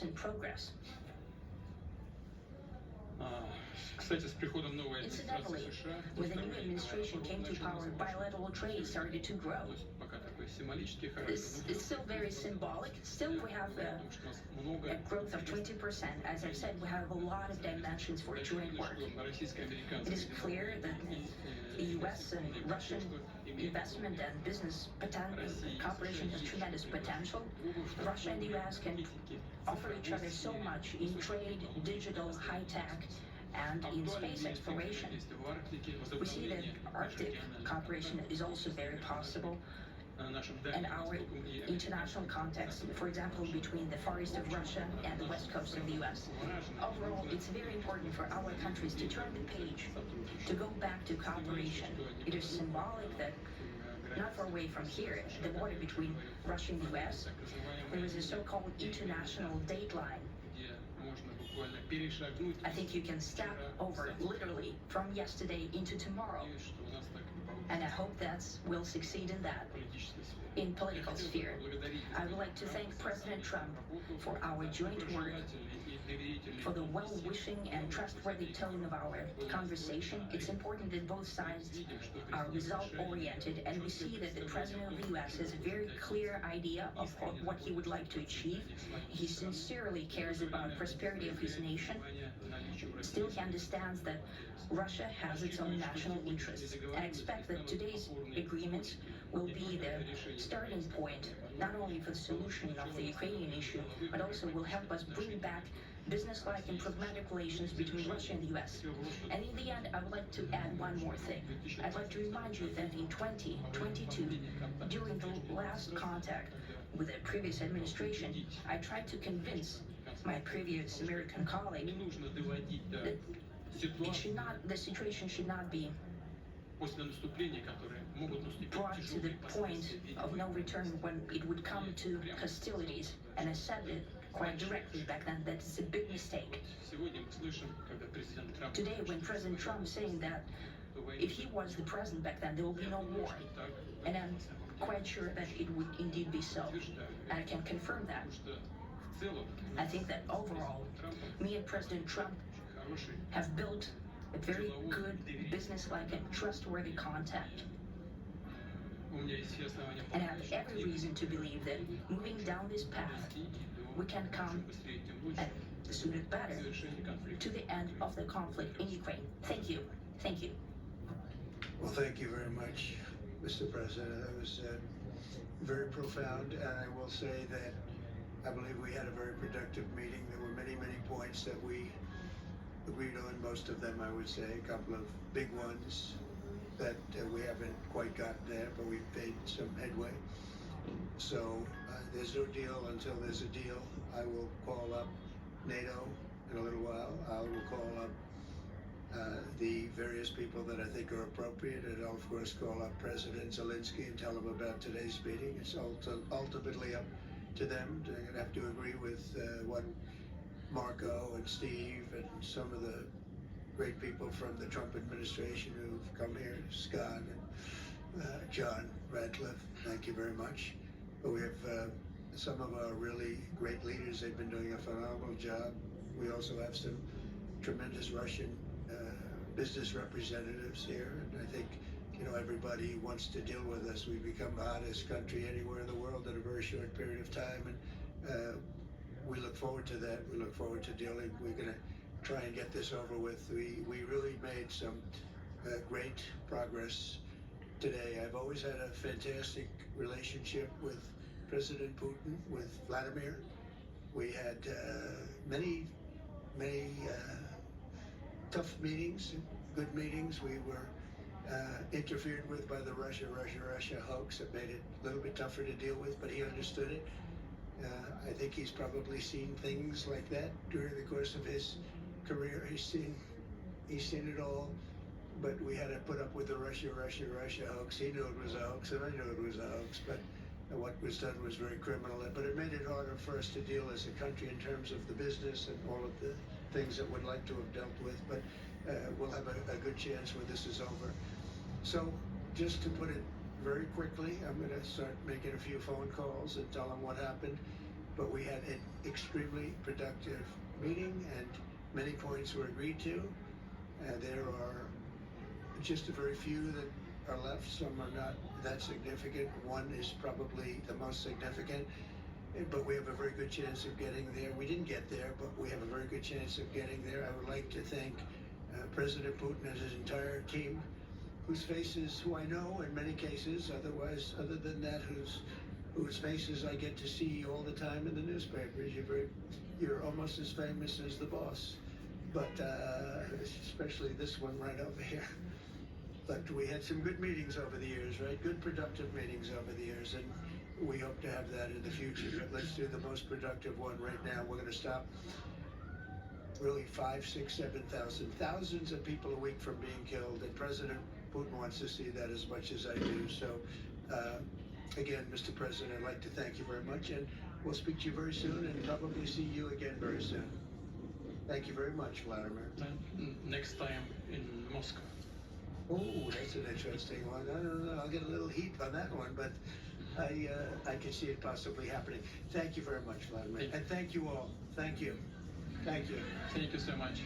recent progress. Incidentally, when the new administration came to power, bilateral trade started to grow. This is still very symbolic. Still, we have a growth of 20%. As I've said, we have a lot of dimensions for joint work. It is clear that the U.S. and Russian investment and business cooperation has tremendous potential. Russia and the U.S. can offer each other so much in trade, digital, high-tech, and in space exploration. We see that Arctic cooperation is also very possible, and our international context, for example, between the Far East of Russia and the West Coast of the U.S. Overall, it's very important for our countries to turn the page, to go back to cooperation. It is symbolic that not far away from here, the border between Russia and the U.S., there is a so-called international date line. I think you can step over, literally, from yesterday into tomorrow. And I hope that we'll succeed in that, in political sphere. I would like to thank President Trump for our joint work, for the well-wishing and trustworthy tone of our conversation. It's important that both sides are result-oriented, and we see that the President of the U.S. has a very clear idea of what he would like to achieve. He sincerely cares about prosperity of his nation. Still, he understands that Russia has its own national interests. And I expect that today's agreements will be the starting point, not only for the solution of the Ukrainian issue, but also will help us bring back business-like and pragmatic relations between Russia and the U.S. And in the end, I would like to add one more thing. I'd like to remind you that in 2022, during the last contact with the previous administration, I tried to convince my previous American colleague that the situation should not be brought to the point of no return when it would come to hostilities. And I said it quite directly back then that it's a big mistake. Today, when President Trump is saying that if he was the president back then, there will be no war. And I'm quite sure that it would indeed be so. And I can confirm that. I think that overall, me and President Trump have built a very good business-like and trustworthy contact. And I have every reason to believe that moving down this path, we can come, and the sooner the better, to the end of the conflict in Ukraine. Thank you. Thank you. Well, thank you very much, Mr. President. That was very profound, and I will say that I believe we had a very productive meeting. There were many, many points that we agreed on. Most of them, I would say, a couple of big ones that we haven't quite gotten there, but we've made some headway. So there's no deal until there's a deal. I will call up NATO in a little while. I will call up the various people that I think are appropriate, and I'll of course call up President Zelenski and tell him about today's meeting. It's ultimately up to them. They're going to have to agree with what Marco and Steve and some of the great people from the Trump administration who've come here, Scott and John Radcliffe, thank you very much. But we have some of our really great leaders. They've been doing a phenomenal job. We also have some tremendous Russian business representatives here, and I think everybody wants to deal with us. We've become the hottest country anywhere in the world in a very short period of time, and we look forward to that. We look forward to dealing. We're going to try and get this over with. We really made some great progress today. I've always had a fantastic relationship with President Putin, with Vladimir. We had many tough meetings, good meetings. We were interfered with by the Russia hoax. It made it a little bit tougher to deal with, but he understood it. I think he's probably seen things like that during the course of his career. He's seen it all, but we had to put up with the Russia hoax. He knew it was a hoax, and I knew it was a hoax, but what was done was very criminal. But it made it harder for us to deal as a country in terms of the business and all of the things that we'd like to have dealt with. But we'll have a good chance when this is over. So just to put it very quickly, I'm going to start making a few phone calls and tell them what happened. but we had an extremely productive meeting, and many points were agreed to. There are just a very few that are left. Some are not that significant. One is probably the most significant, but we have a very good chance of getting there. We didn't get there, but we have a very good chance of getting there. I would like to thank President Putin and his entire team, whose faces, who I know in many cases, other than that, whose faces I get to see all the time in the newspapers. You're almost as famous as the boss, but especially this one right over here. But we had some good meetings over the years, right? Good productive meetings over the years, and we hope to have that in the future. But let's do the most productive one right now. We're going to stop really 5, 6, 7,000, thousands of people a week from being killed, and President Putin wants to see that as much as I do. So, again, Mr. President, I'd like to thank you very much, and we'll speak to you very soon, and probably see you again very soon. Thank you very much, Vladimir. Next time in Moscow. Oh, that's an interesting one. I don't know. I'll get a little heat on that one, but I can see it possibly happening. Thank you very much, Vladimir. And thank you all. Thank you. Thank you. Thank you so much.